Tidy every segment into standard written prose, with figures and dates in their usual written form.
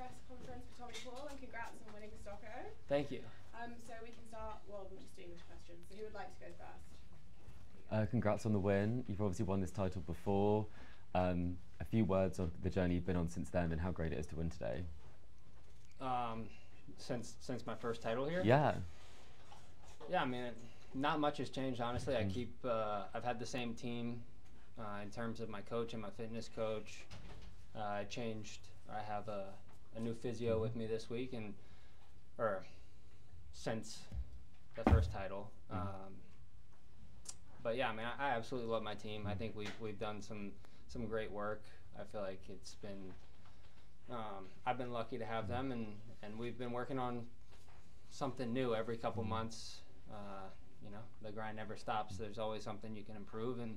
press conference for Tommy Paul, and congrats on winning Stockholm. Thank you. So we can start, well, we'll just do English questions. So who would like to go first? Congrats on the win. You've obviously won this title before. A few words on the journey you've been on since then and how great it is to win today. Since my first title here? Yeah. Yeah, I mean, not much has changed, honestly. I've had the same team in terms of my coach and my fitness coach. I have a new physio with me this week, or since the first title. But yeah, I mean, I absolutely love my team. I think we've done some great work. I feel like it's been, I've been lucky to have them, and we've been working on something new every couple months. You know, the grind never stops. There's always something you can improve, and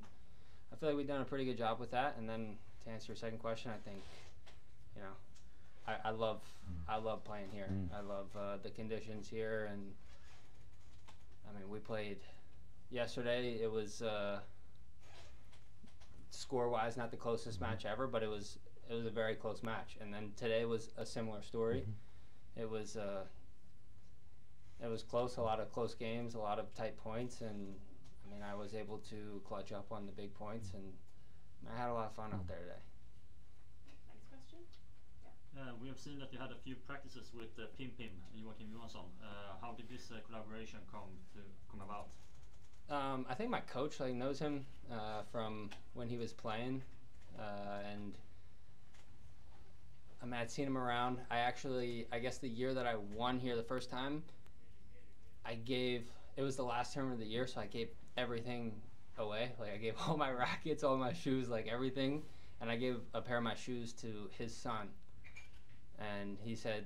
I feel like we've done a pretty good job with that. And then to answer your second question, I think, you know, I love playing here. I love the conditions here, and I mean, we played yesterday. It was score-wise not the closest match ever, but it was a very close match. And then today was a similar story. It was close, a lot of close games, a lot of tight points, and I mean, I was able to clutch up on the big points, and I had a lot of fun out there today. Next question? Yeah. We have seen that you had a few practices with Pim and Joakim Johansson. How did this collaboration come about? I think my coach knows him from when he was playing, and I mean, I'd seen him around. I guess the year that I won here the first time, it was the last term of the year, so I gave everything away. Like, I gave all my rackets, all my shoes, like everything, and I gave a pair of my shoes to his son. And he said,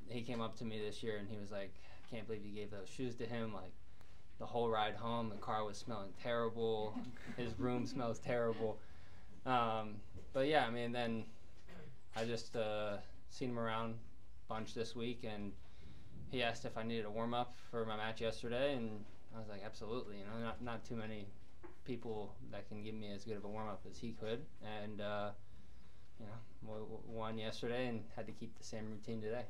he came up to me this year and he was like, I can't believe you gave those shoes to him. Like, the whole ride home, the car was smelling terrible. His room smells terrible. But yeah, I mean, then I just seen him around a bunch this week, and he asked if I needed a warm-up for my match yesterday, and I was like, absolutely. You know, not too many people that can give me as good of a warm-up as he could. And you know, won yesterday and had to keep the same routine today.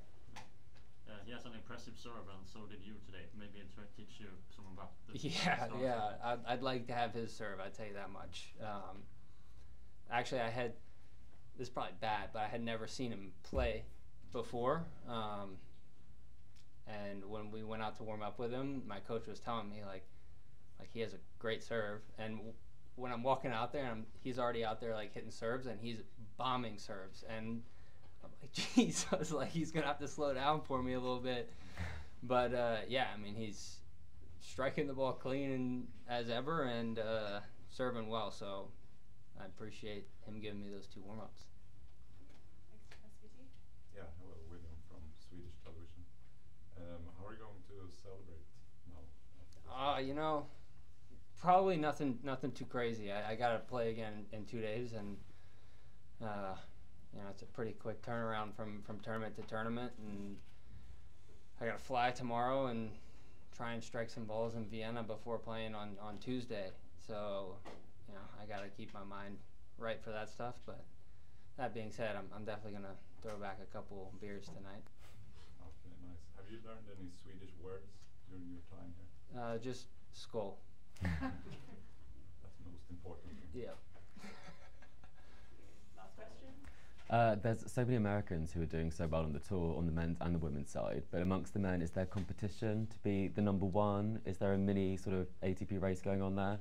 He has an impressive serve, and so did you today. Maybe try to teach you some about this. Yeah. I'd like to have his serve, I'd tell you that much. Actually, this is probably bad, but I had never seen him play before. And when we went out to warm up with him, my coach was telling me like he has a great serve. And when I'm walking out there, and he's already out there like hitting serves, and he's bombing serves. And I'm like, geez, I was like, he's gonna have to slow down for me a little bit. But yeah, I mean, he's striking the ball clean as ever, and serving well. So I appreciate him giving me those 2 warm-ups. Yeah, hello, William from Swedish television. How are you going to celebrate now? You know, probably nothing too crazy. I got to play again in 2 days, and you know, it's a pretty quick turnaround from tournament to tournament, and I got to fly tomorrow and try and strike some balls in Vienna before playing on Tuesday. So, you know, I got to keep my mind right for that stuff. But that being said, I'm definitely gonna throw back a couple beers tonight. Okay, nice. Have you learned any Swedish words during your time here? Just skull. That's the most important thing. Yeah. Last question? There's so many Americans who are doing so well on the tour, on the men's and the women's side. But amongst the men, is there competition to be the #1? Is there a mini sort of ATP race going on there?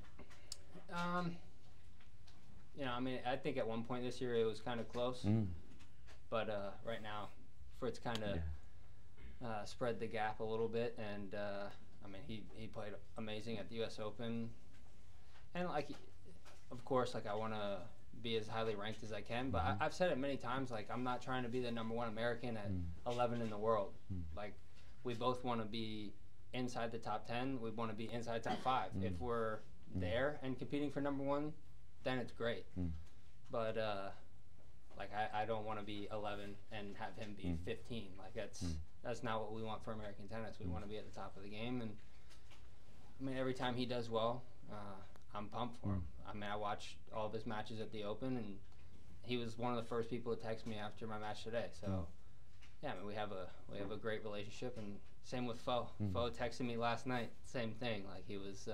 You know, I mean, I think at one point this year it was kind of close. But right now, Fritz kind of spread the gap a little bit, and I mean, he played amazing at the U.S. Open, and like, of course, like I want to be as highly ranked as I can, but I've said it many times, like I'm not trying to be the #1 American at 11 in the world. Like, we both want to be inside the top 10. We want to be inside top 5. If we're there and competing for #1, then it's great. But like I don't want to be 11 and have him be 15. Like that's not what we want for American tennis. We want to be at the top of the game, and I mean, every time he does well, I'm pumped for him. I mean, I watched all of his matches at the Open, and he was one of the first people to text me after my match today. So yeah, I mean, we have a great relationship, and same with Foe. Foe texted me last night, same thing. Like he was,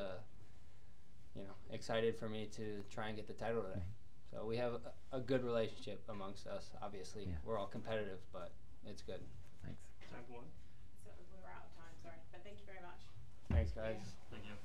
excited for me to try and get the title today. So we have a good relationship amongst us. Obviously, we're all competitive, but it's good. Thanks. Time for one. So we're out of time, sorry. But thank you very much. Thanks, guys. Thank you.